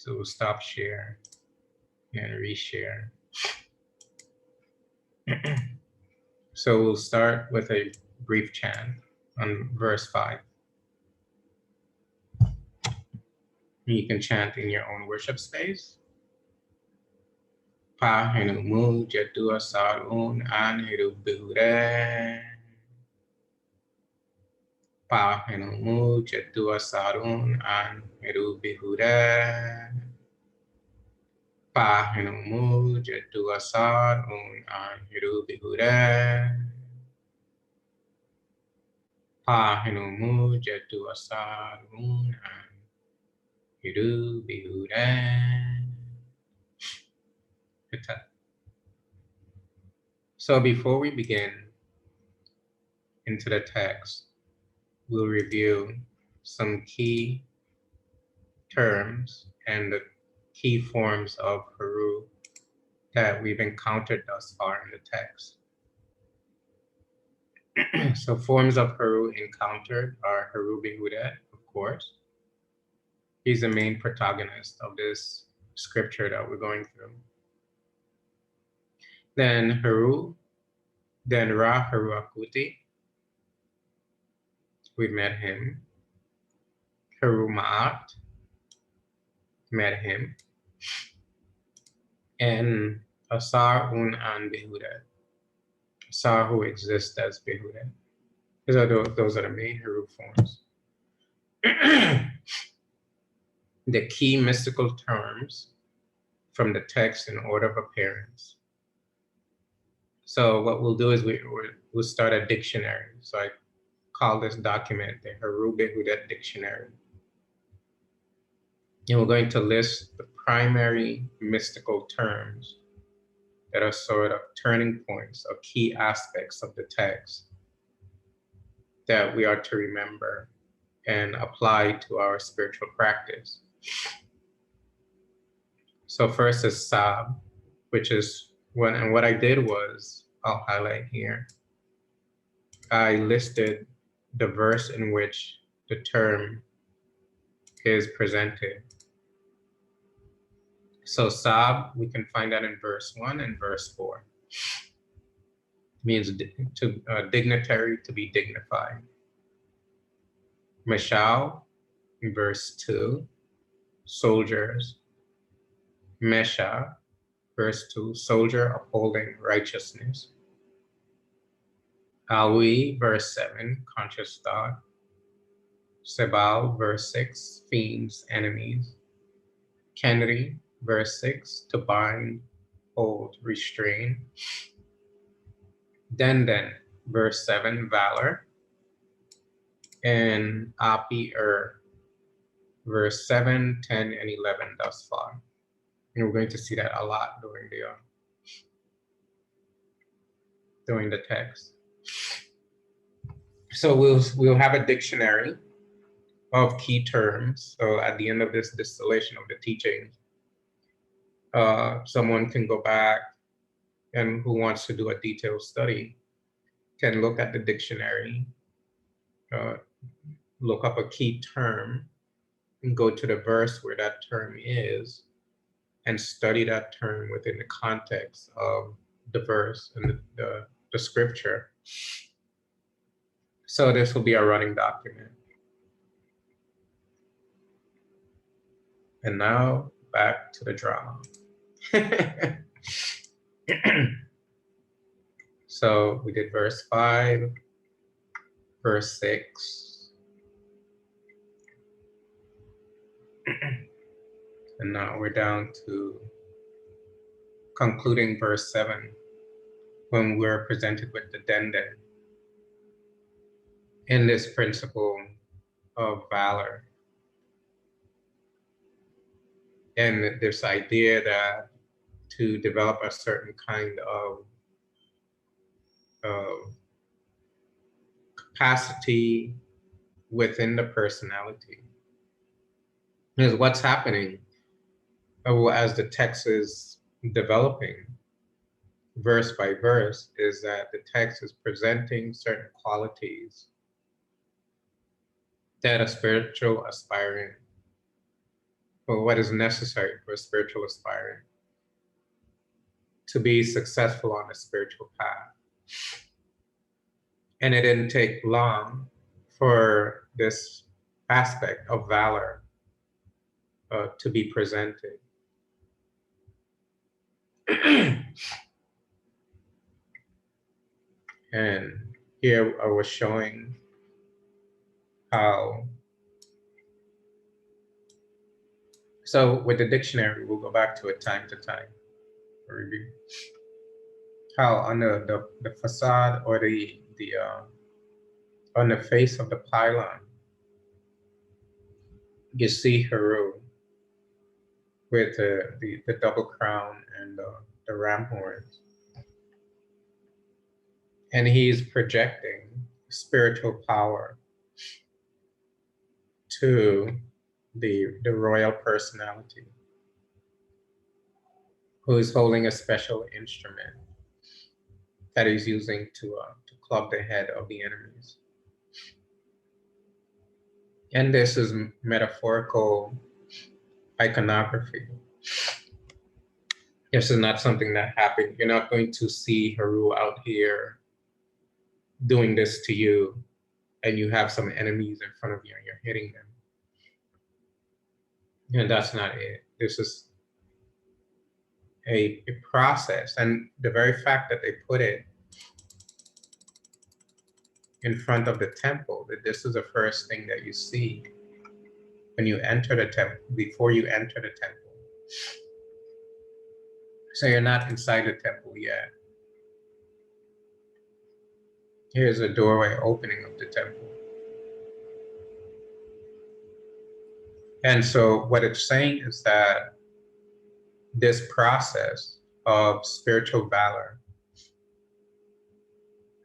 So we'll stop share and reshare. So we'll start with a brief chant on verse 5. You can chant in your own worship space. Pa Heru Mu Jatua Sarun An Heru Behudet. Pa Heru Mu Jatua Sarun An Heru Behudet. Pa Heru Mu Jatua Sarun An Heru Behudet. Pa Heru Mu Jatua Sarun An Heru Behudet. So before we begin into the text, we'll review some key terms and the key forms of Heru that we've encountered thus far in the text. So forms of Heru encountered are Heru Behudet, of course. He's the main protagonist of this scripture that we're going through. Then Heru, then Ra Heru Akuti. We met him. Heru Ma'at, met him. And Asar Un An Behudet. Asar who exists as Behudet. Those are the main Heru forms. The key mystical terms from the text in order of appearance. So what we'll do is we'll start a dictionary. So I call this document the Heru Behudet Dictionary. And we're going to list the primary mystical terms that are sort of turning points or key aspects of the text that we are to remember and apply to our spiritual practice. So first is Sab, which is when, and what I did was, I'll highlight here, I listed the verse in which the term is presented. So Sab, we can find that in verse 1 and verse 4. It means dignitary, to be dignified. Meshal, in verse 2, soldiers. Mesha, verse 2, soldier upholding righteousness. Awi, verse 7, conscious thought. Sebal, verse 6, fiends, enemies. Kenri, verse 6, to bind, hold, restrain. Denden, verse 7, valor. And Api, verse 7, 10, and 11 thus far. And we're going to see that a lot during the text. So we'll have a dictionary of key terms. So at the end of this distillation of the teaching, someone can go back and who wants to do a detailed study can look at the dictionary, look up a key term, and go to the verse where that term is, and study that term within the context of the verse and the scripture. So this will be a running document. And now back to the drama. So we did verse 5, verse 6. And now we're down to concluding verse 7, when we're presented with the denden in this principle of valor. And this idea that to develop a certain kind of capacity within the personality is what's happening as the text is developing verse by verse, is that the text is presenting certain qualities that a spiritual aspirant or what is necessary for a spiritual aspirant to be successful on a spiritual path. And it didn't take long for this aspect of valor to be presented. And here I was showing how, so with the dictionary, we'll go back to it time to time for review. How on the facade or the on the face of the pylon, you see Heru with the double crown and the ram horns. And he's projecting spiritual power to the royal personality, who is holding a special instrument that he's using to club the head of the enemies. And this is metaphorical iconography. This is not something that happened. You're not going to see Heru out here doing this to you and you have some enemies in front of you and you're hitting them. And that's not it. This is a process. And the very fact that they put it in front of the temple, that this is the first thing that you see when you enter the temple, before you enter the temple. So you're not inside the temple yet. Here's a doorway opening of the temple. And so what it's saying is that this process of spiritual valor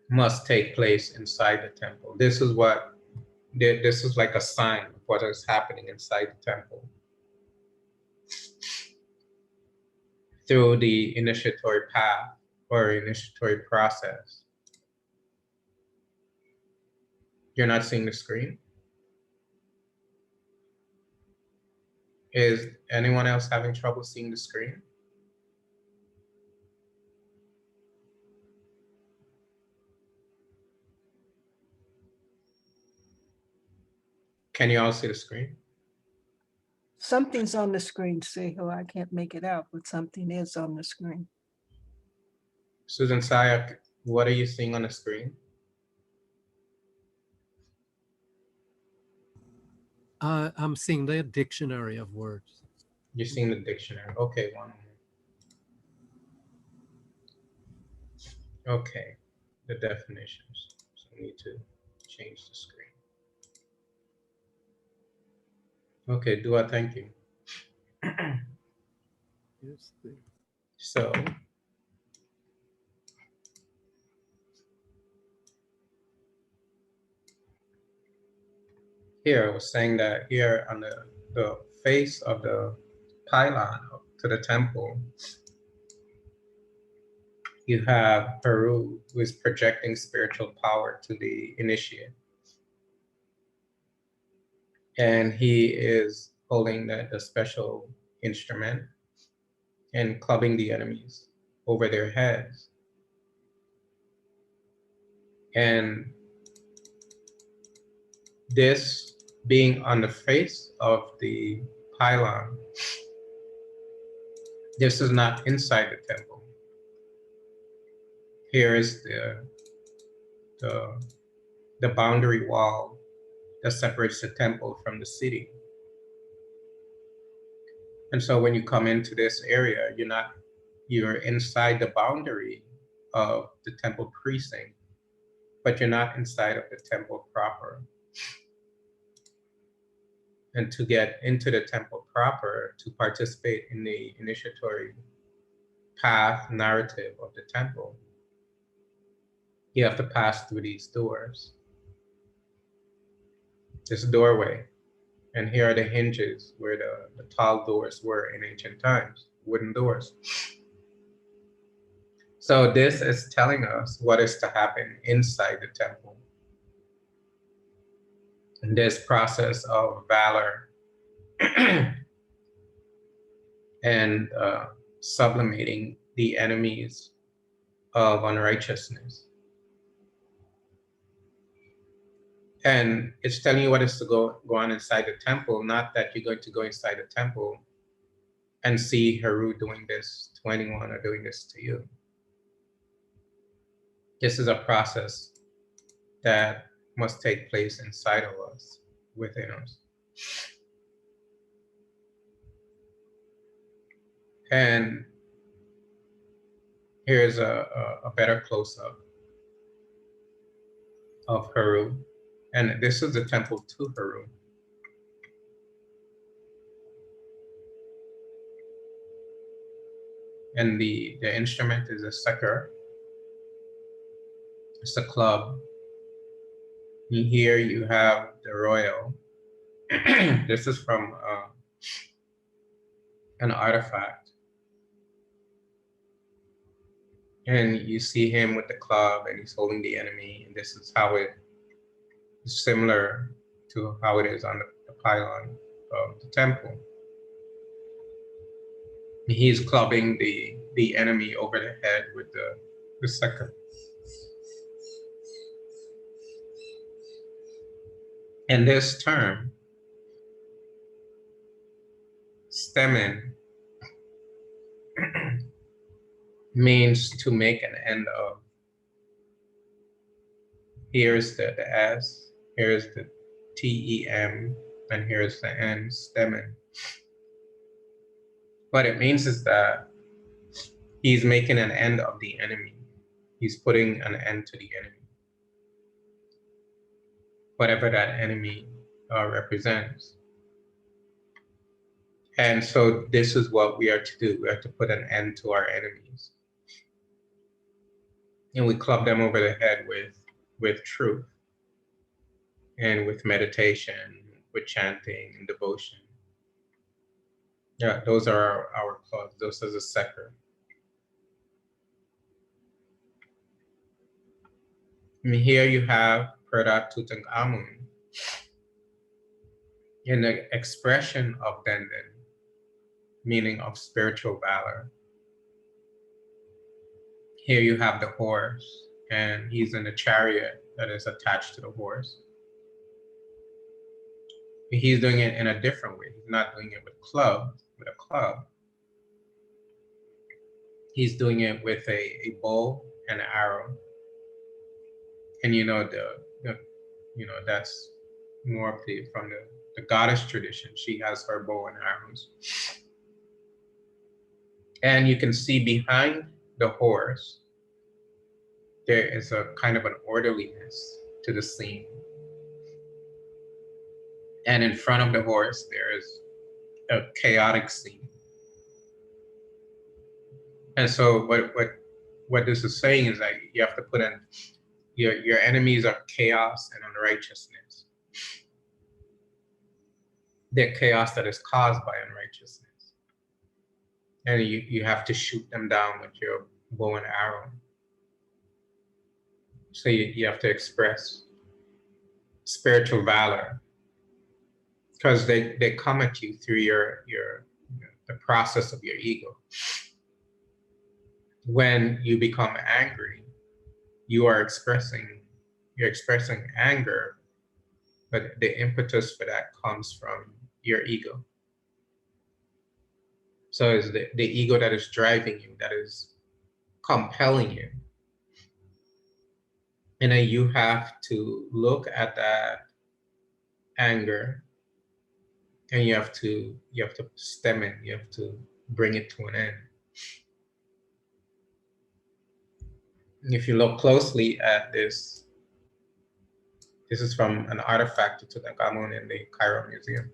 must take place inside the temple. This is like a sign of what is happening inside the temple. Through the initiatory path or initiatory process. You're not seeing the screen? Is anyone else having trouble seeing the screen? Can you all see the screen? Something's on the screen, Seho. I can't make it out, but something is on the screen. Susan Sayak, what are you seeing on the screen? I'm seeing the dictionary of words. You're seeing the dictionary. Okay, one moment. Okay, the definitions. So I need to change the screen. Okay, Dua, thank you. So here I was saying that here on the face of the pylon to the temple, you have Heru, who is projecting spiritual power to the initiate. And he is holding the special instrument and clubbing the enemies over their heads. And this being on the face of the pylon, this is not inside the temple. Here is the boundary wall that separates the temple from the city. And so when you come into this area, you're inside the boundary of the temple precinct, but you're not inside of the temple proper. And to get into the temple proper, to participate in the initiatory path narrative of the temple, you have to pass through these doors. This doorway. And here are the hinges where the tall doors were in ancient times, wooden doors. So this is telling us what is to happen inside the temple. And this process of valor and sublimating the enemies of unrighteousness. And it's telling you what is to go on inside the temple, not that you're going to go inside the temple and see Heru doing this to anyone or doing this to you. This is a process that must take place inside of us, within us. And here's a better close-up of Heru. And this is the temple to Heru. And the instrument is a seker. It's a club. And here you have the royal. This is from an artifact. And you see him with the club and he's holding the enemy. And this is how it is similar to how it is on the pylon of the temple. He's clubbing the enemy over the head with the seker. And this term, stemmen, means to make an end of. Here's the S, here's the TEM, and here's the N, stemmen. What it means is that he's making an end of the enemy. He's putting an end to the enemy. Whatever that enemy represents. And so this is what we are to do. We are to put an end to our enemies. And we club them over the head with truth and with meditation, with chanting and devotion. Yeah, those are our clubs. Those are the seker. And here you have Purdat Tutankhamun in the expression of Denden, meaning of spiritual valor. Here you have the horse, and he's in a chariot that is attached to the horse. He's doing it in a different way. He's not doing it with a club. He's doing it with a bow and an arrow. And you know that's more from the goddess tradition. She has her bow and arrows. And you can see behind the horse, there is a kind of an orderliness to the scene. And in front of the horse, there is a chaotic scene. And so what this is saying is that you have to put in your enemies are chaos and unrighteousness. They're chaos that is caused by unrighteousness. And you have to shoot them down with your bow and arrow. So you have to express spiritual valor, because they come at you through the process of your ego. When you become angry, you're expressing anger, but the impetus for that comes from your ego. So it's the ego that is driving you, that is compelling you. And then you have to look at that anger, and you have to stem it, you have to bring it to an end. If you look closely at this is from an artifact of Tutankhamun in the Cairo Museum.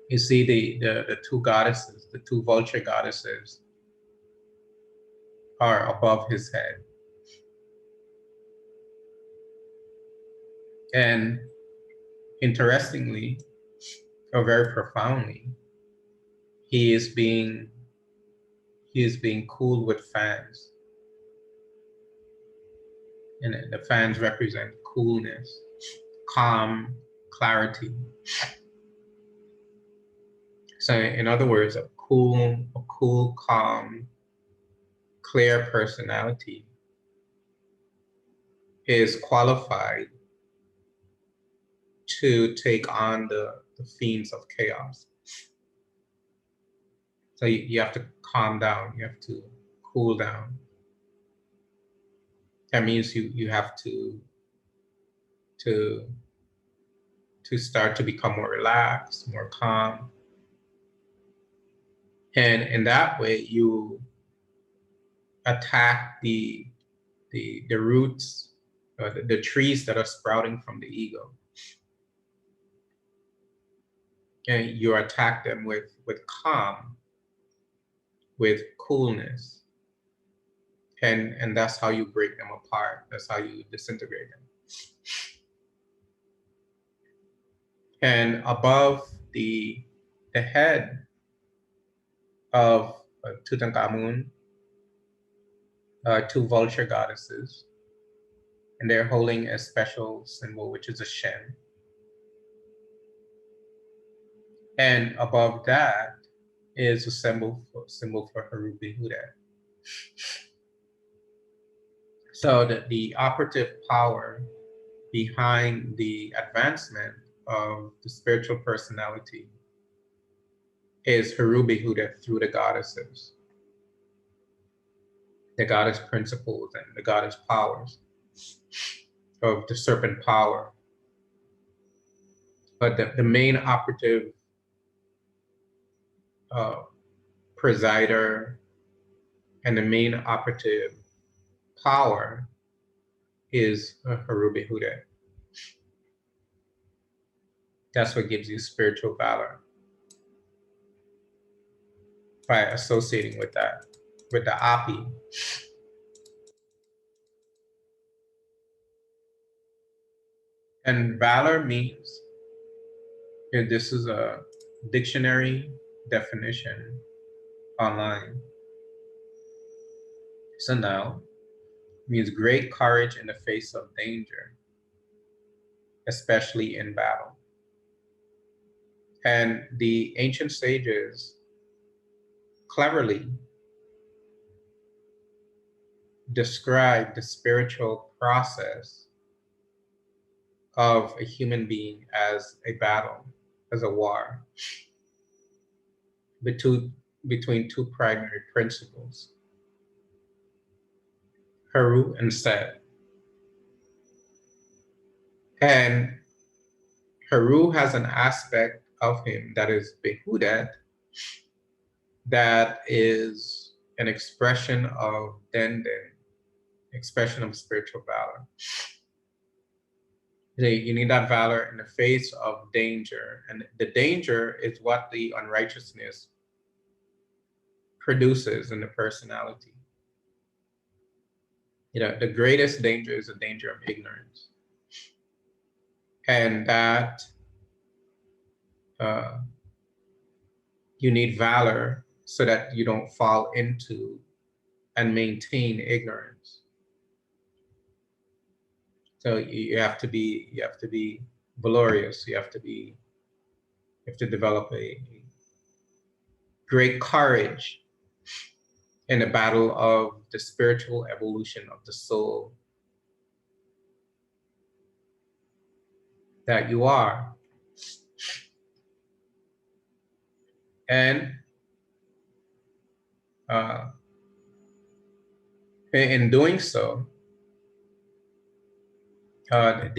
You see the two goddesses, the two vulture goddesses, are above his head. And interestingly, or very profoundly, he is being cooled with fans. And the fans represent coolness, calm, clarity. So in other words, a cool, calm, clear personality is qualified to take on the themes of chaos. So you have to calm down, you have to cool down. That means you have to start to become more relaxed, more calm. And in that way, you attack the roots, the trees that are sprouting from the ego. And you attack them with calm, with coolness. And that's how you break them apart. That's how you disintegrate them. And above the head of Tutankhamun, two vulture goddesses, and they're holding a special symbol, which is a Shen. And above that is a symbol for Heru Behudet. So the operative power behind the advancement of the spiritual personality is Heru Behudet through the goddesses, the goddess principles and the goddess powers of the serpent power. But the main operative presider and the main operative power is Heru Behudet. That's what gives you spiritual valor, by associating with that, with the Api. And valor means, and this is a dictionary definition online. So now, means great courage in the face of danger, especially in battle. And the ancient sages cleverly describe the spiritual process of a human being as a battle, as a war between two primary principles, Heru and Set. And Heru has an aspect of him that is Behudet, that is an expression of Denden, expression of spiritual valor. You need that valor in the face of danger. And the danger is what the unrighteousness produces in the personality. The greatest danger is the danger of ignorance. And that you need valor so that you don't fall into and maintain ignorance. So you have to be valorous. You have to develop a great courage in the battle of the spiritual evolution of the soul that you are. And in doing so,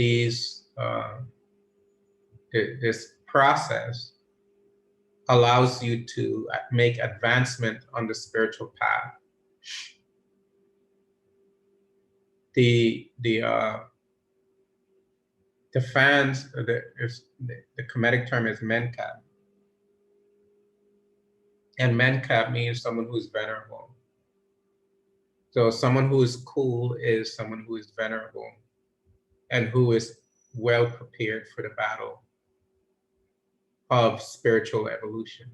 this process allows you to make advancement on the spiritual path. The fans, the Kemetic term is Menkab. And Menkab means someone who is venerable. So someone who is cool is someone who is venerable and who is well prepared for the battle of spiritual evolution.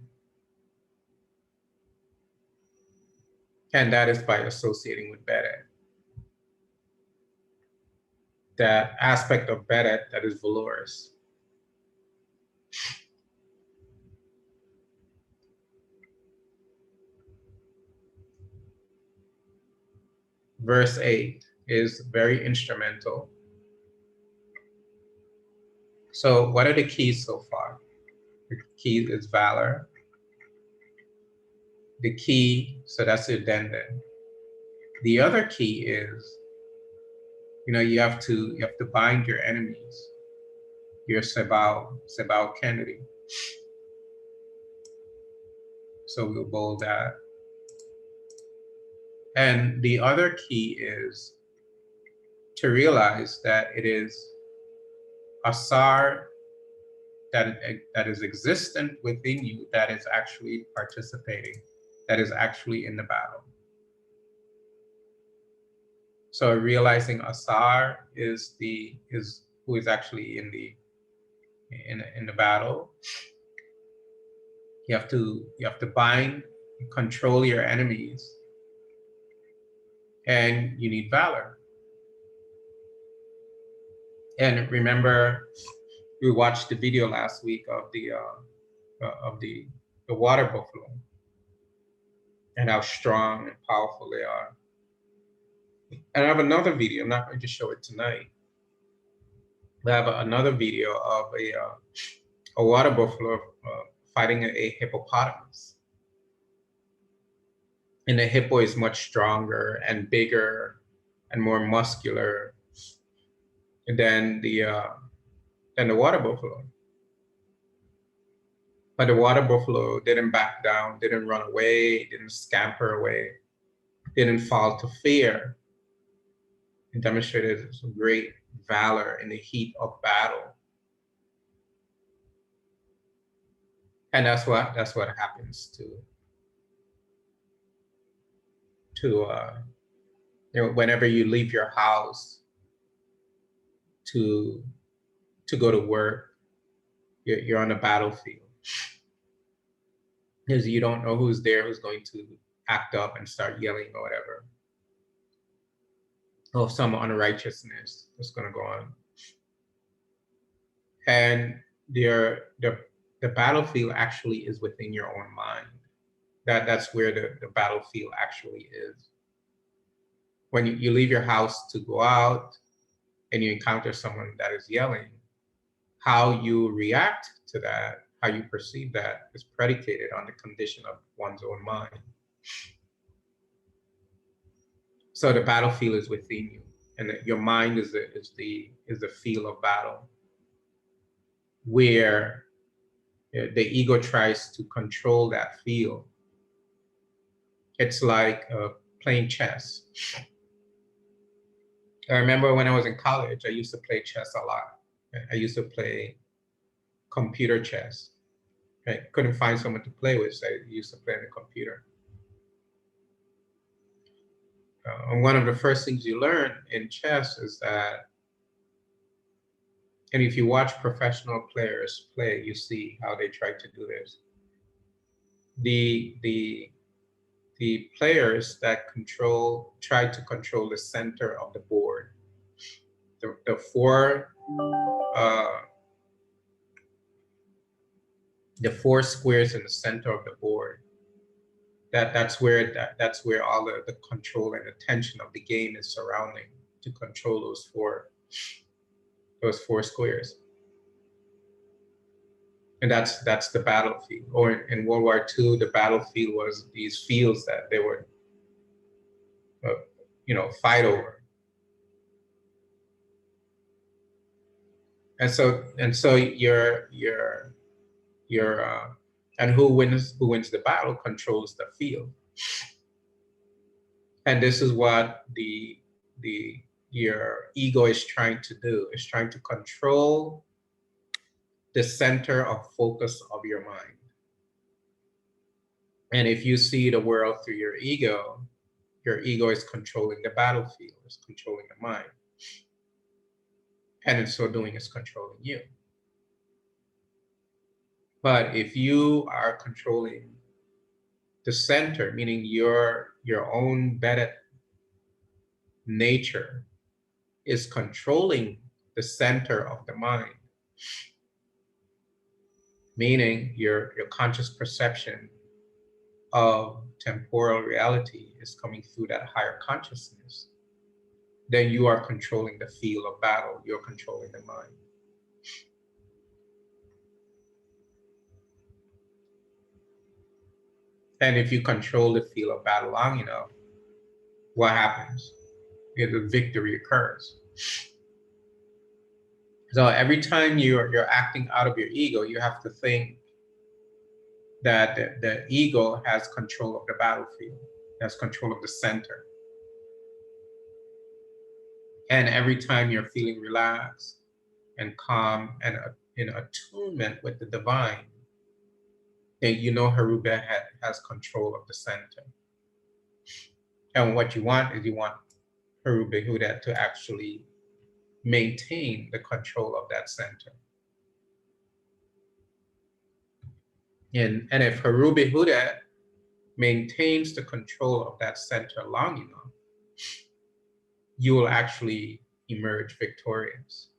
And that is by associating with Bedet. That aspect of Bedet that is valorous. verse 8 is very instrumental. So what are the keys so far? The key is valor. The key, so that's the addendum. The other key is, you have to bind your enemies. Your Sebao Kennedy. So we'll bold that. And the other key is to realize that it is Asar that is existent within you that is actually participating, that is actually in the battle. So realizing Asar is who is actually in the battle. You have to bind, control your enemies, and you need valor. And remember, we watched the video last week of the water buffalo and how strong and powerful they are. And I have another video. I'm not going to show it tonight. I have another video of a water buffalo fighting a hippopotamus. And the hippo is much stronger and bigger and more muscular than the water buffalo. But the water buffalo didn't back down, didn't run away, didn't scamper away, didn't fall to fear. It demonstrated some great valor in the heat of battle. And that's what happens to whenever you leave your house to go to work, you're on a battlefield. Because you don't know who's there, who's going to act up and start yelling or whatever. Or some unrighteousness that's going to go on. And the battlefield actually is within your own mind. That's where the battlefield actually is. When you leave your house to go out and you encounter someone that is yelling, how you react to that, how you perceive that is predicated on the condition of one's own mind. So the battlefield is within you, and your mind is the field of battle, where the ego tries to control that field. It's like playing chess. I remember when I was in college, I used to play chess a lot. I used to play computer chess. I couldn't find someone to play with, so I used to play on the computer. And one of the first things you learn in chess is that, and if you watch professional players play, you see how they try to do this. The players that try to control the center of the board, the four squares in the center of the board. That's where all the control and attention of the game is surrounding, to control those four squares. And that's the battlefield. Or in World War II, the battlefield was these fields that they would fight over. And so you're and who wins the battle controls the field. And this is what your ego is trying to do. It's trying to control the center of focus of your mind. And if you see the world through your ego is controlling the battlefield, it's controlling the mind. And in so doing, it's controlling you. But if you are controlling the center, meaning your own better nature is controlling the center of the mind, meaning your conscious perception of temporal reality is coming through that higher consciousness. then you are controlling the field of battle. You're controlling the mind. And if you control the field of battle long enough, what happens? The victory occurs. So every time you're acting out of your ego, you have to think that the ego has control of the battlefield, has control of the center. And every time you're feeling relaxed and calm and in attunement with the divine, then you know Heru Behudet has control of the center. And what you want is you want Heru Behudet to actually maintain the control of that center. And if Heru Behudet maintains the control of that center long enough, you will actually emerge victorious.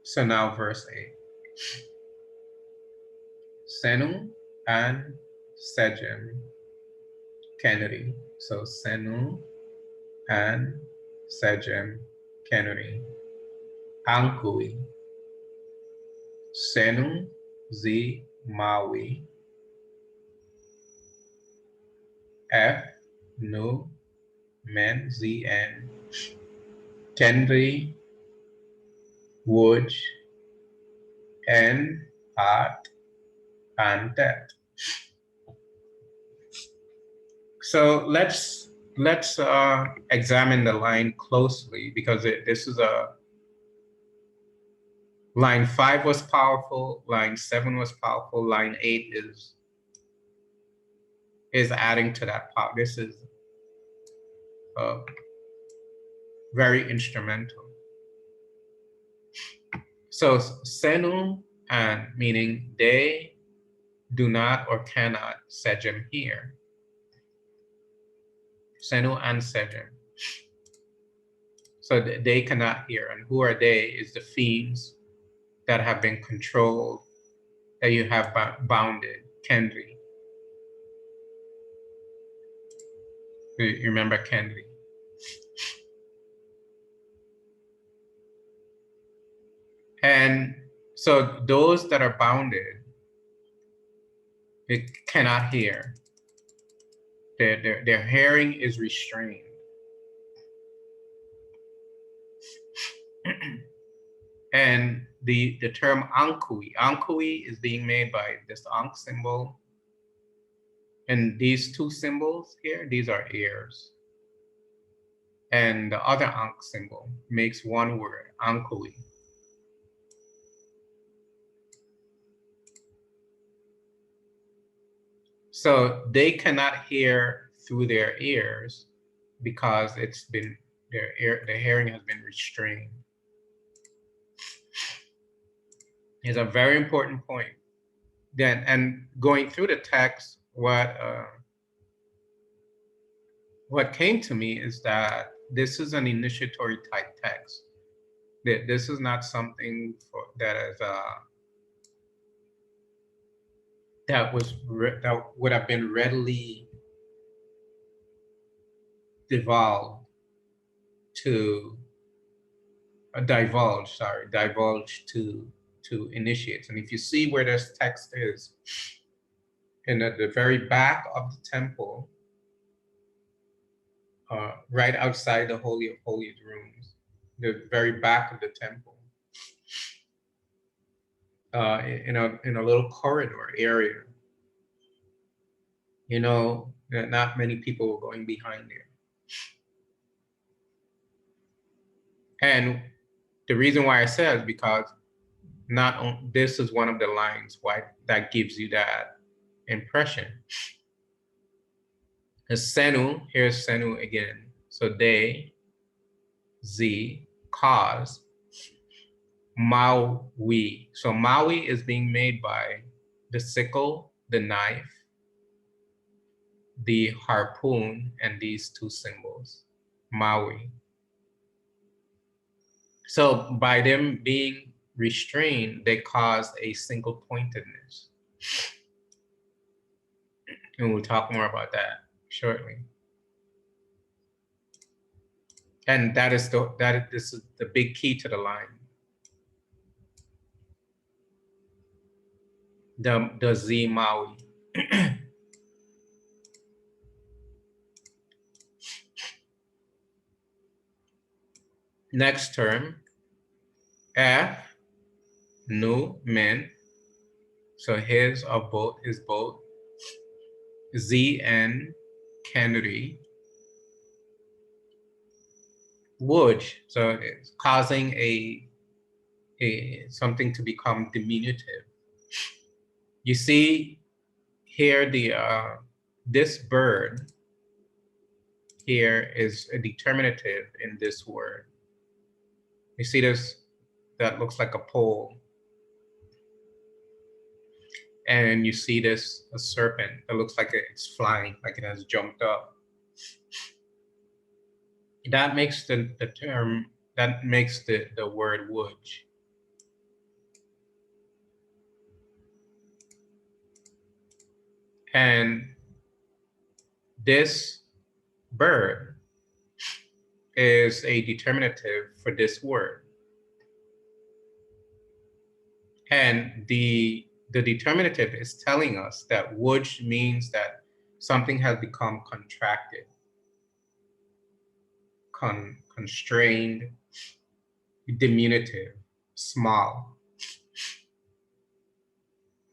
So now verse 8. Senu and Sejem Kennedy. So Senu and Sejem Kennedy. Ankui. Senu Z Maui. F Nu Men ZN. Kendri Wood and Art and Death. So let's examine the line closely, because this is a line 5 was powerful, line 7 was powerful, line 8 is adding to that power. This is very instrumental. So Senu and meaning they do not or cannot Sejem here. Senu and Sejem. So they cannot hear. And who are they? Is the fiends that have been controlled, that you have bounded. Kendri. You remember Kendri? And so those that are bounded, they cannot hear. Their hearing is restrained. And the term Ankui is being made by this Ankh symbol. And these two symbols here, these are ears. And the other Ankh symbol makes one word, Ankui. So they cannot hear through their ears because it's been their hearing has been restrained. Is a very important point. Then, and going through the text, what came to me is that this is an initiatory type text. This is not something that would have been readily divulged to initiates. And if you see where this text is, in the very back of the temple, right outside the Holy of Holies rooms, the very back of the temple, in a little corridor area, you know, that not many people were going behind there. And the reason why I said is because this is one of the lines why that gives you that impression. Senu, here's Senu again. So they, Z, cause, Maui. So Maui is being made by the sickle, the knife, the harpoon, and these two symbols, Maui. So by them being restrained, they cause a single pointedness. And we'll talk more about that shortly. And this is the big key to the line. The Z Maui. Next term, F, Nu, men. So his of both is both. ZN, Kennedy. Would, so it's causing a something to become diminutive. You see here this bird here is a determinative in this word. You see this, that looks like a pole. And you see this, a serpent that looks like it's flying, like it has jumped up. That makes the term, that makes the word wood. And this bird is a determinative for this word. And the determinative is telling us that wood means that something has become contracted, constrained, diminutive, small.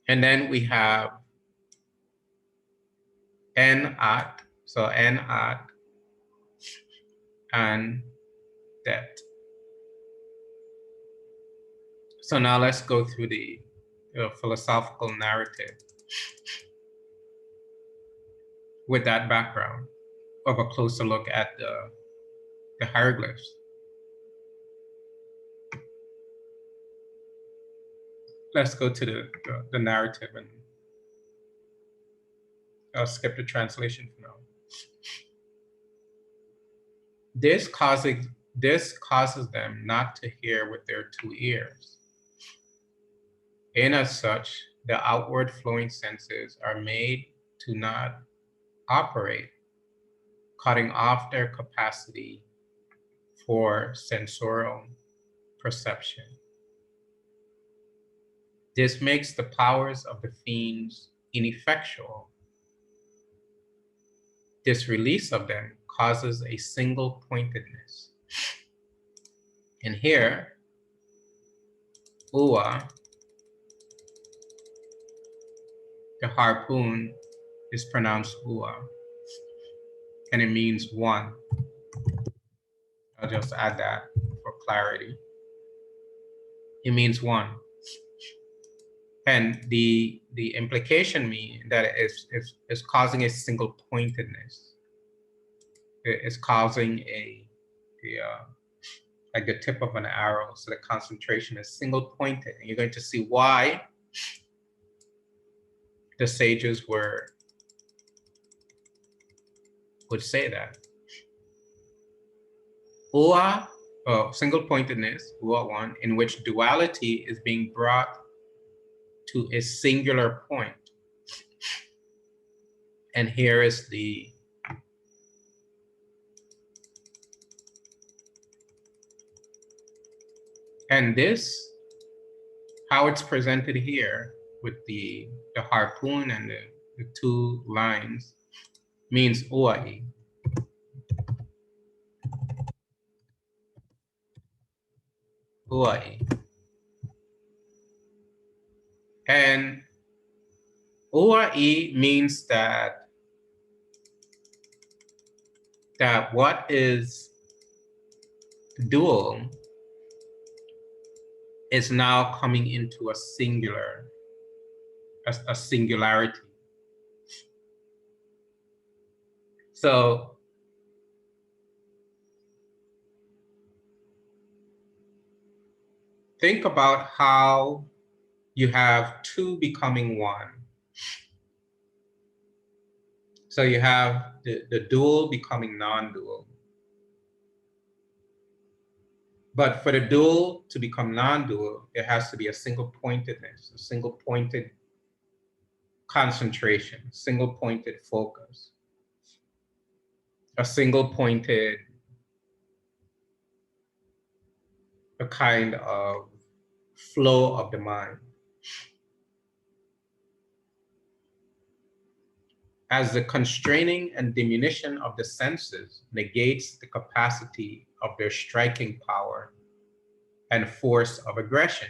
And then we have N-at, so N-at, and that. So now let's go through the philosophical narrative with that background of a closer look at the hieroglyphs. Let's go to the narrative, and I'll skip the translation for now. This causes them not to hear with their two ears. And as such, the outward flowing senses are made to not operate, cutting off their capacity for sensorial perception. This makes the powers of the fiends ineffectual. This release of them causes a single pointedness. And here, Ua, the harpoon, is pronounced Ua, and it means one. I'll just add that for clarity. It means one. And the implication means that it's causing a single pointedness. It's causing like the tip of an arrow, so the concentration is single pointed. And you're going to see why the sages would say that. Ua, single pointedness, Ua one, in which duality is being brought to a singular point. And here is and this, how it's presented here with the harpoon and the two lines, means Uai. Uai. And Uai means that what is dual is now coming into a singularity. So think about how you have two becoming one. So you have the dual becoming non-dual. But for the dual to become non-dual, there has to be a single pointedness, a single pointed concentration, single pointed focus, a single pointed, a kind of flow of the mind. As the constraining and diminution of the senses negates the capacity of their striking power and force of aggression.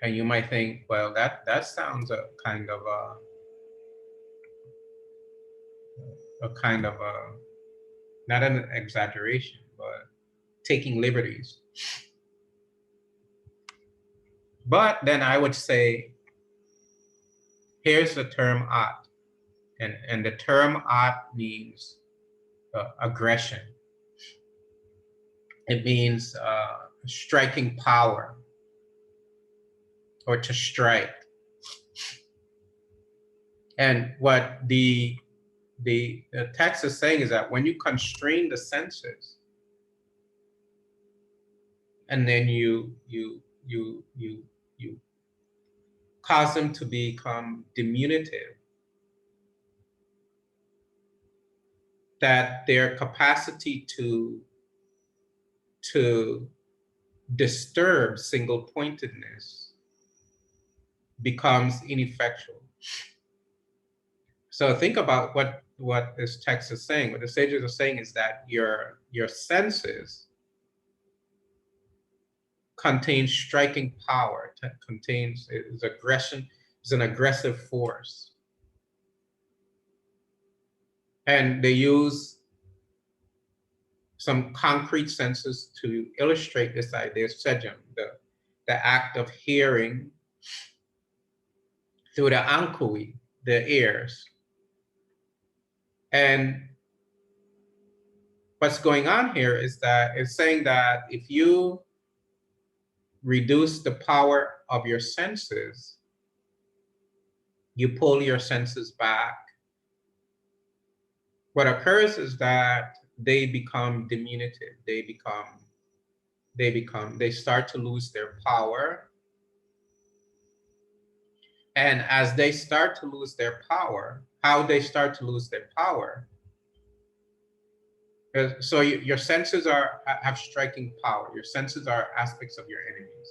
And you might think, well, that sounds a kind of not an exaggeration, but taking liberties. But then I would say, here's the term art, and the term art means aggression. It means striking power, or to strike. And what the text is saying is that when you constrain the senses, and then you cause them to become diminutive, that their capacity to disturb single pointedness becomes ineffectual. So think about what this text is saying. What the sages are saying is that your senses contain striking power, contains is aggression, is an aggressive force. And they use some concrete senses to illustrate this idea, sejam, the act of hearing through the ankui, the ears. And what's going on here is that it's saying that if you reduce the power of your senses, you pull your senses back, what occurs is that they become diminutive. They start to lose their power. And as they start to lose their power, how they start to lose their power? So your senses have striking power. Your senses are aspects of your enemies.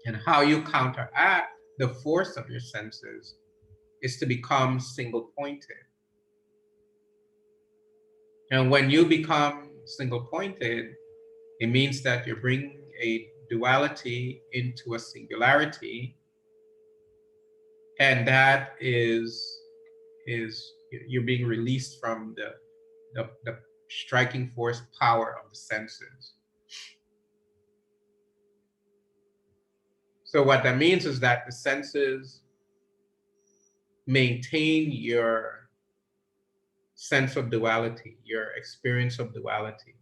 And how you counteract the force of your senses is to become single pointed. And when you become single pointed, it means that you bring a duality into a singularity. And that is you're being released from the striking force power of the senses. So what that means is that the senses maintain your sense of duality, your experience of duality.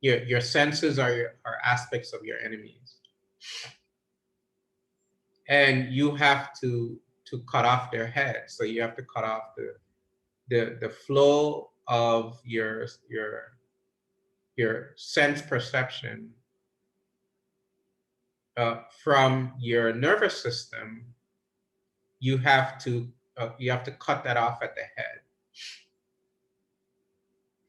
Your senses are aspects of your enemies. And you have to cut off their heads. So you have to cut off the flow of your sense perception from your nervous system. You have to cut that off at the head.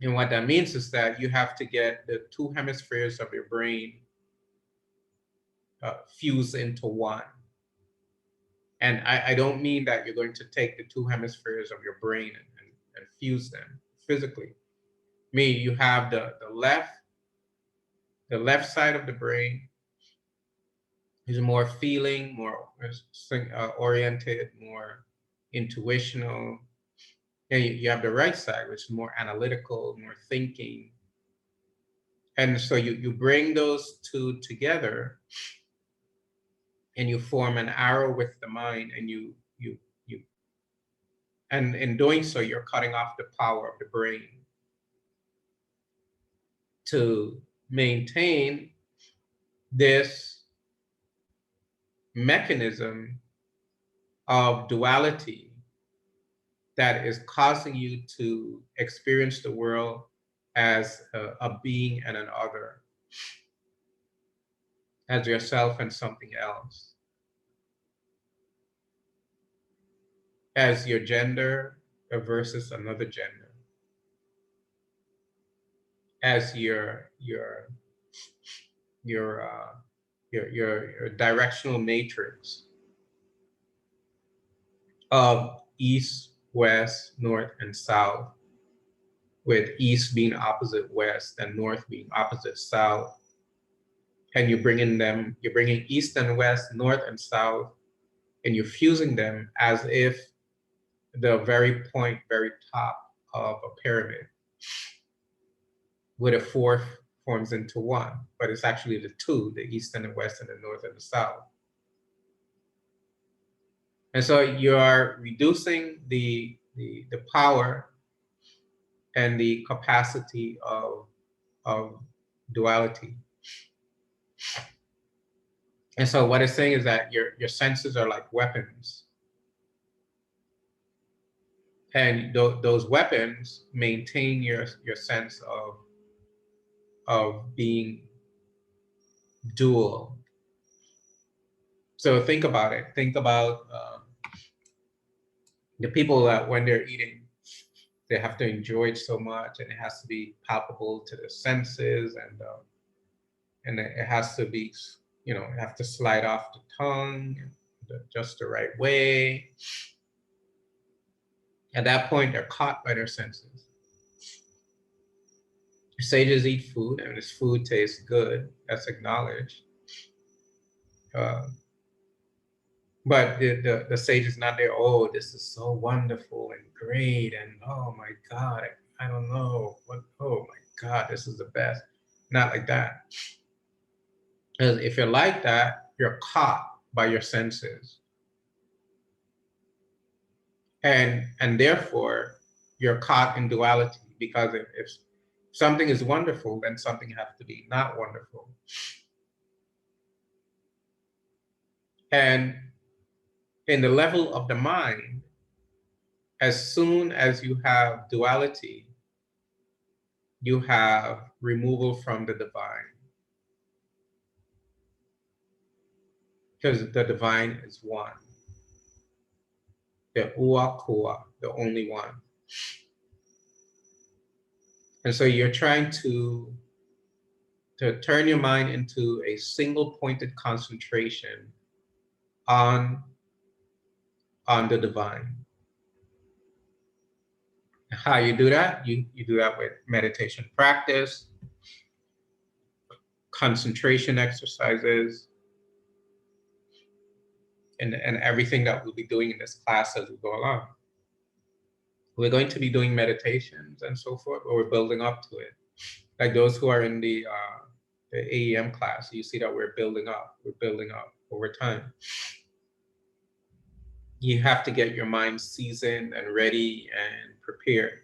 And what that means is that you have to get the two hemispheres of your brain fused into one. And I don't mean that you're going to take the two hemispheres of your brain and fuse them physically. Mean you have the left side of the brain is more feeling, more oriented, more intuitional. And you have the right side, which is more analytical, more thinking. And so you bring those two together and you form an arrow with the mind, and and in doing so, you're cutting off the power of the brain to maintain this mechanism of duality that is causing you to experience the world as a being and an other. as yourself and something else, as your gender versus another gender, as your directional matrix of east, west, north, and south, with east being opposite west and north being opposite south. And you're bringing east and west, north and south, and you're fusing them as if the very top of a pyramid, with a fourth forms into one, but it's actually the two, the east and the west and the north and the south. And so you are reducing the power and the capacity of duality. And so what it's saying is that your senses are like weapons. And those weapons maintain your sense of being dual. So think about it. Think about the people that when they're eating, they have to enjoy it so much, and it has to be palpable to the senses, and it has to be, you have to slide off the tongue just the right way. At that point, they're caught by their senses. Sages eat food, and this food tastes good. That's acknowledged. But the sage is not there. Oh, this is so wonderful and great, and oh my God, I don't know what. Oh my God, this is the best. Not like that. Because if you're like that, you're caught by your senses, and therefore you're caught in duality. Because if something is wonderful, then something has to be not wonderful. And in the level of the mind, as soon as you have duality, you have removal from the divine. Because the divine is one. The Ua Kua, the only one. And so you're trying to turn your mind into a single pointed concentration on the divine. How you do that? You do that with meditation practice, concentration exercises, and everything that we'll be doing in this class as we go along. We're going to be doing meditations and so forth, but we're building up to it. Like those who are in the AEM class, you see that we're building up over time. You have to get your mind seasoned and ready and prepared.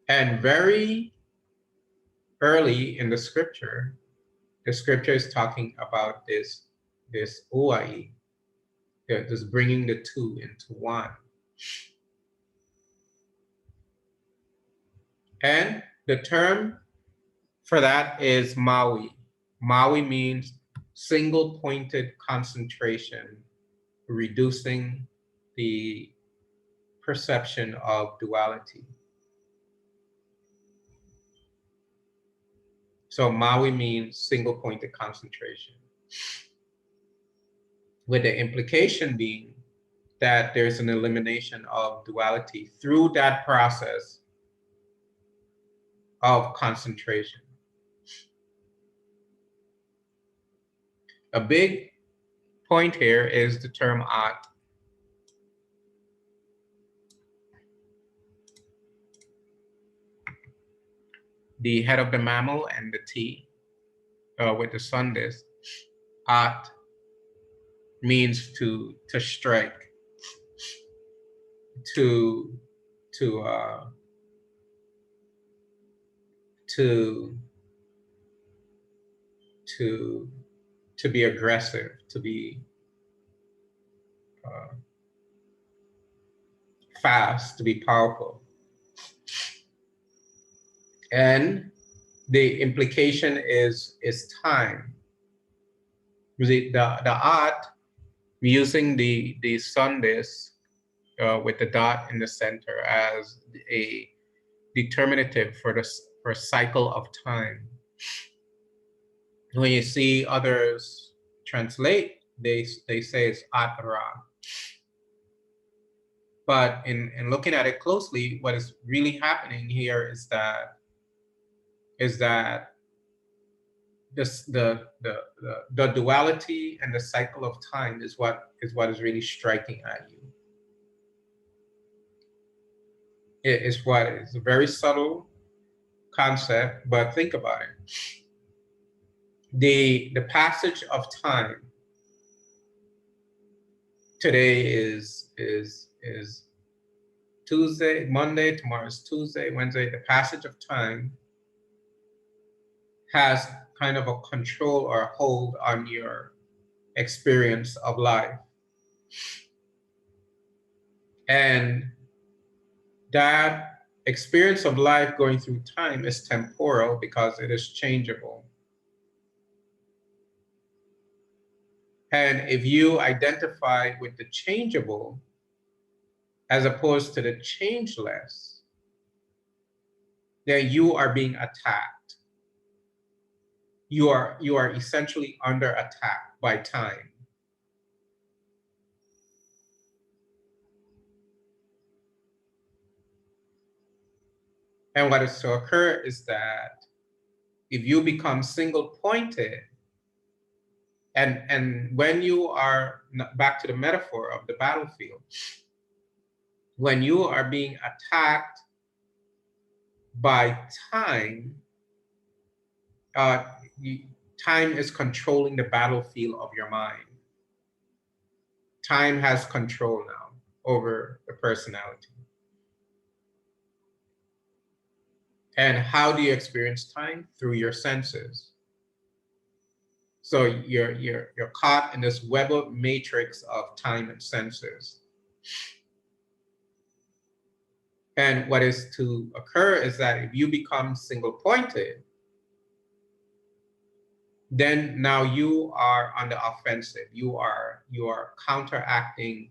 And very early in the scripture is talking about this uai, this bringing the two into one. And the term for that is Maui. Maui means single pointed concentration, reducing the perception of duality. So Maui means single pointed concentration, with the implication being that there's an elimination of duality through that process of concentration. A big point here is the term at. The head of the mammal and the T with the sun disk. At means to strike, to be aggressive, to be fast, to be powerful. And the implication is time. The art using the sun disk with the dot in the center as a determinative for for cycle of time. When you see others translate, they say it's Atra. But in looking at it closely, what is really happening here is that this the duality and the cycle of time is what is really striking at you. It is what is a very subtle concept, but think about it. The passage of time today is Tuesday, Monday, tomorrow is Tuesday, Wednesday. The passage of time has kind of a control or a hold on your experience of life. And that experience of life going through time is temporal because it is changeable. And if you identify with the changeable as opposed to the changeless, then you are being attacked. You are essentially under attack by time. And what is to occur is that if you become single-pointed, and when you are, back to the metaphor of the battlefield, when you are being attacked by time, time is controlling the battlefield of your mind. Time has control now over the personality. And how do you experience time? Through your senses. So you're caught in this web of matrix of time and senses. And what is to occur is that if you become single-pointed, then now you are on the offensive. You are counteracting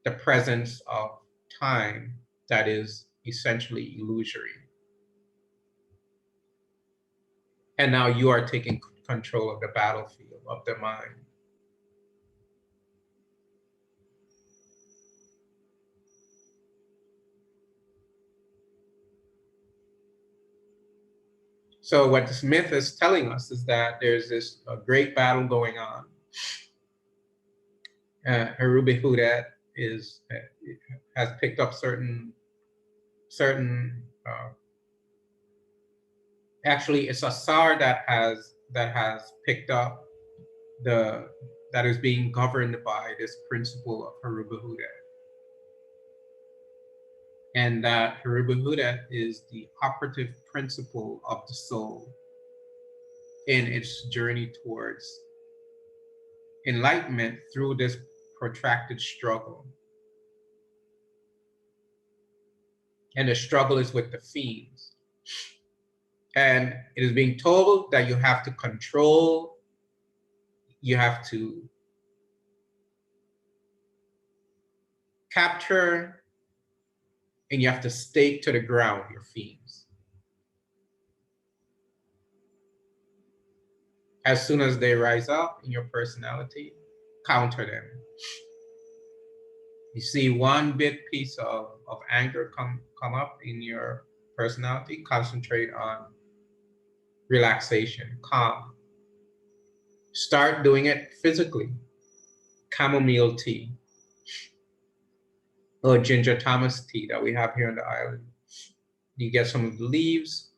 the presence of time that is essentially illusory. And now you are taking control of the battlefield of the mind. So what this myth is telling us is that there's this great battle going on. Heru Behudet has picked up certain actually it's Asar that has picked up that is being governed by this principle of Heru Behudet. And that Heru Behudet is the operative principle of the soul in its journey towards enlightenment through this protracted struggle. And the struggle is with the fiends. And it is being told that you have to control, you have to capture, and you have to stake to the ground your fiends. As soon as they rise up in your personality, counter them. You see one bit piece of anger come up in your personality, concentrate on relaxation, calm. Start doing it physically. Chamomile tea or ginger Thomas tea that we have here on the island. You get some of the leaves,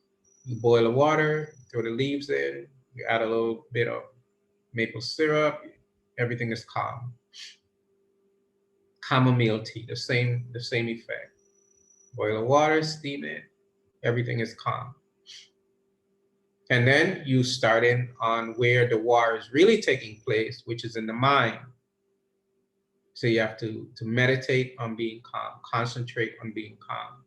you boil the water, throw the leaves in, you add a little bit of maple syrup, everything is calm. Chamomile tea, the same effect. Boil the water, steam it, everything is calm. And then you start in on where the war is really taking place, which is in the mind. So you have to meditate on being calm, concentrate on being calm.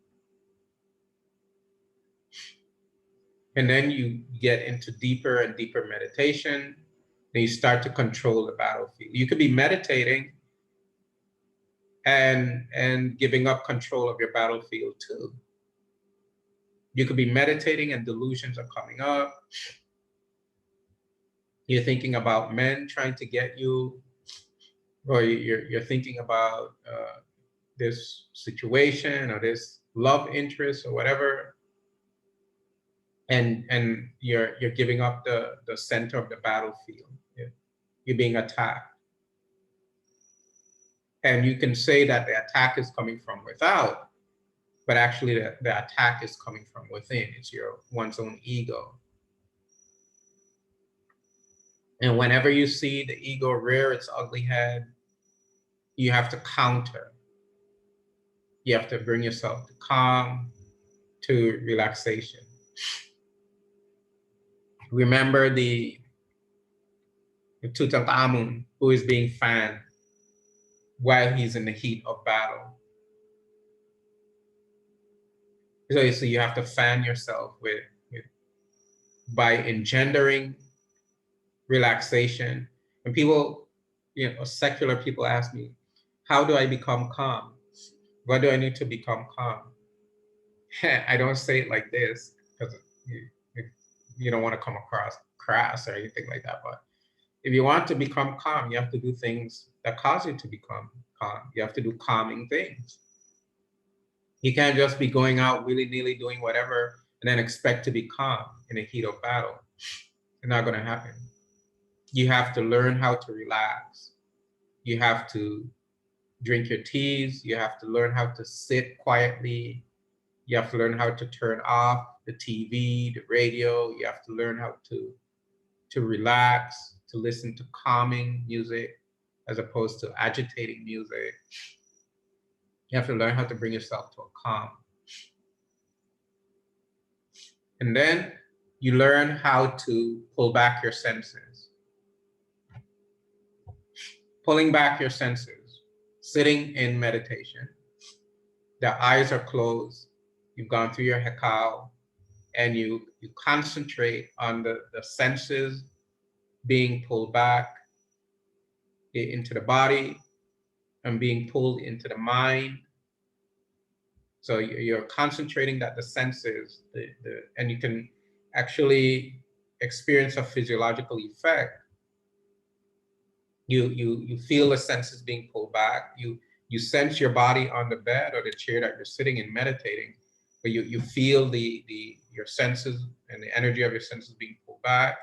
And then you get into deeper and deeper meditation. Then you start to control the battlefield. You could be meditating and giving up control of your battlefield too. You could be meditating and delusions are coming up. You're thinking about men trying to get you, or you're thinking about this situation or this love interest or whatever, and you're giving up the center of the battlefield. You're being attacked. And you can say that the attack is coming from without, but actually the attack is coming from within. It's one's own ego. And whenever you see the ego rear its ugly head, you have to counter. You have to bring yourself to calm, to relaxation. Remember the Tutankhamun who is being fanned while he's in the heat of battle. So you have to fan yourself by engendering relaxation. And people, secular people ask me, how do I become calm? What do I need to become calm? I don't say it like this because you don't want to come across crass or anything like that. But if you want to become calm, you have to do things that cause you to become calm. You have to do calming things. You can't just be going out willy-nilly doing whatever and then expect to be calm in the heat of battle. It's not going to happen. You have to learn how to relax. You have to drink your teas. You have to learn how to sit quietly. You have to learn how to turn off the TV, the radio. You have to learn how to relax, to listen to calming music as opposed to agitating music. You have to learn how to bring yourself to a calm. And then you learn how to pull back your senses. Pulling back your senses, sitting in meditation. The eyes are closed. You've gone through your hekau, and you concentrate on the senses being pulled back into the body and being pulled into the mind. So you're concentrating that the senses, and you can actually experience a physiological effect. You feel the senses being pulled back. You sense your body on the bed or the chair that you're sitting in meditating, but you feel your senses and the energy of your senses being pulled back.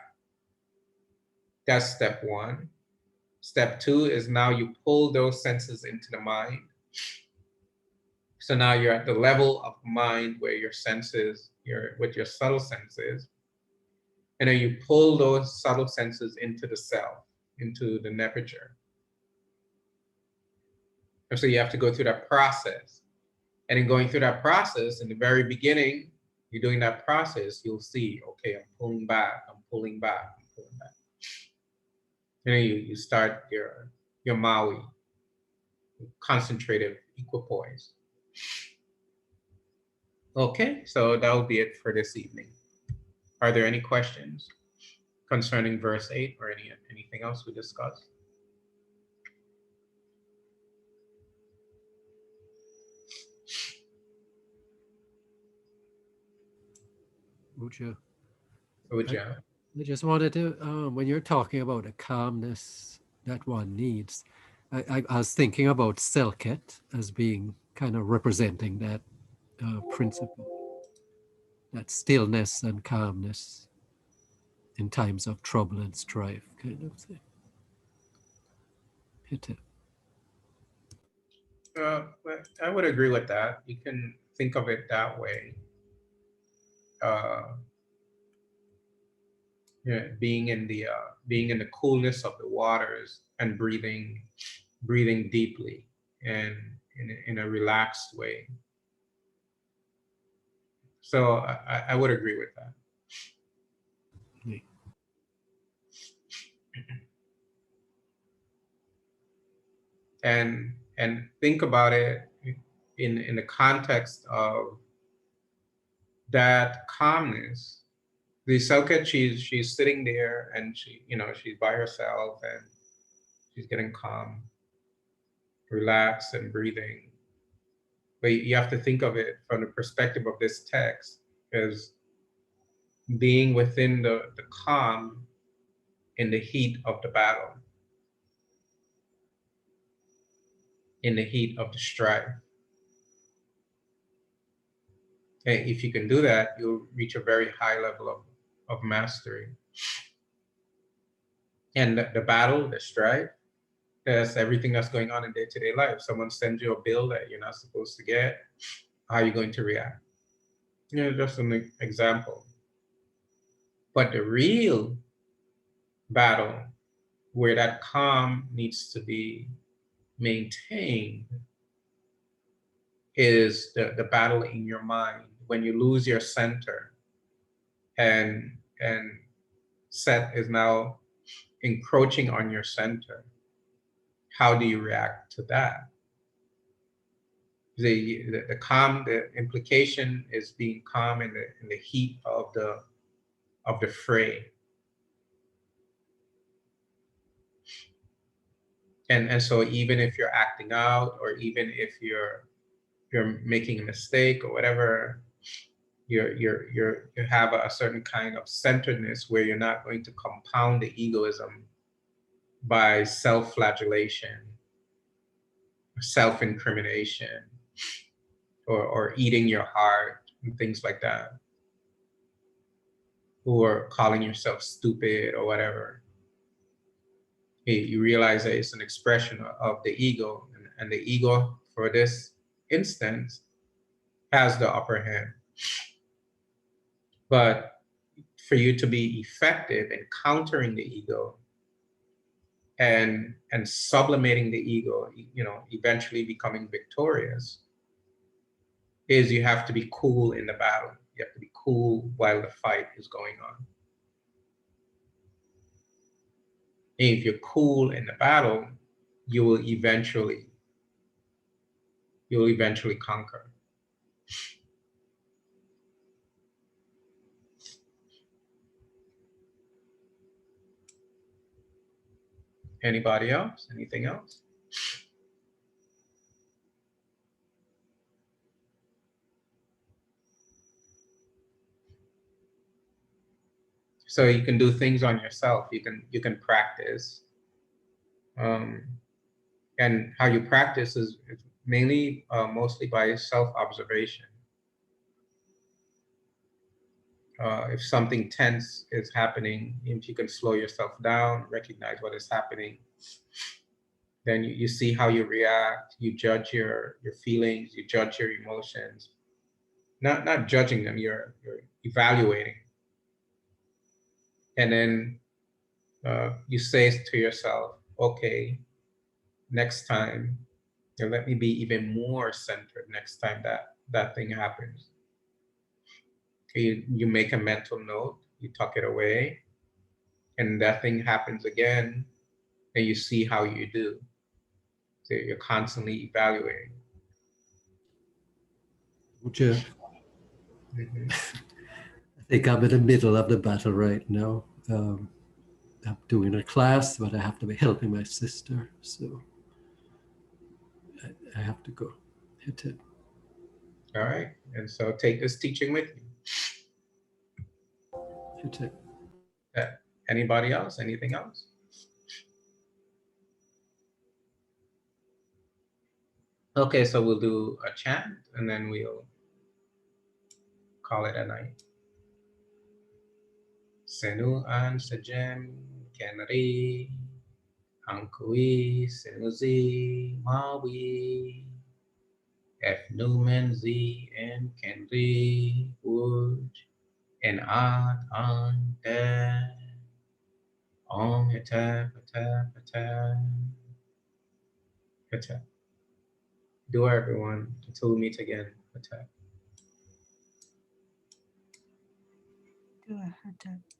That's step one. Step two is now you pull those senses into the mind. So now you're at the level of mind where your senses, with your subtle senses, and then you pull those subtle senses into the self, into the nepenthe. And so you have to go through that process. And in going through that process, in the very beginning, you're doing that process, you'll see, okay, I'm pulling back, I'm pulling back, I'm pulling back. And then you start your Maui, concentrative equipoise. Okay, so that will be it for this evening. Are there any questions concerning verse 8 or anything else we discussed? Ucha. Uja. I just wanted to, when you're talking about the calmness that one needs, I was thinking about Selket as being kind of representing that principle, that stillness and calmness in times of trouble and strife, kind of thing. But I would agree with that. You can think of it that way. Being in the coolness of the waters and breathing deeply and in a relaxed way. So I would agree with that. Yeah. And think about it in the context of that calmness The Selket, she's sitting there and she's by herself and she's getting calm, relaxed and breathing. But you have to think of it from the perspective of this text as being within the calm in the heat of the battle, in the heat of the strife. And if you can do that, you'll reach a very high level of mastery. And the battle, the strife, that's everything that's going on in day-to-day life. Someone sends you a bill that you're not supposed to get. How are you going to react? Just an example. But the real battle, where that calm needs to be maintained, is the battle in your mind. When you lose your center and set is now encroaching on your center, how do you react to that? The calm, the implication is being calm in the heat of the fray. And so even if you're acting out, or even if you're making a mistake or whatever, you have a certain kind of centeredness where you're not going to compound the egoism by self-flagellation, self-incrimination, or eating your heart and things like that, or calling yourself stupid or whatever. You realize that it's an expression of the ego, and the ego for this instance has the upper hand. But for you to be effective in countering the ego and sublimating the ego, eventually becoming victorious, is you have to be cool in the battle. You have to be cool while the fight is going on. And if you're cool in the battle, you will eventually conquer. Anybody else? Anything else? So you can do things on yourself. You can practice, and how you practice is mainly mostly by self-observation. If something tense is happening, if you can slow yourself down, recognize what is happening, then you see how you react. You judge your feelings. You judge your emotions. Not judging them. You're evaluating, and then you say to yourself, okay, next time, let me be even more centered next time that thing happens. You make a mental note, you tuck it away, and that thing happens again, and you see how you do. So you're constantly evaluating. Jeff, Mm-hmm. I think I'm in the middle of the battle right now. I'm doing a class, but I have to be helping my sister, so I have to go. Hit it. All right, and so take this teaching with you. Hit it. Anybody else? Anything else? Okay, so we'll do a chant, and then we'll call it a night. Senu an sejem kenri, ankui senuzi mawi, efnumen zi en kenri uj, en at an de, om hete hete hete hete. Do everyone until we meet again. Hete. Do I have to-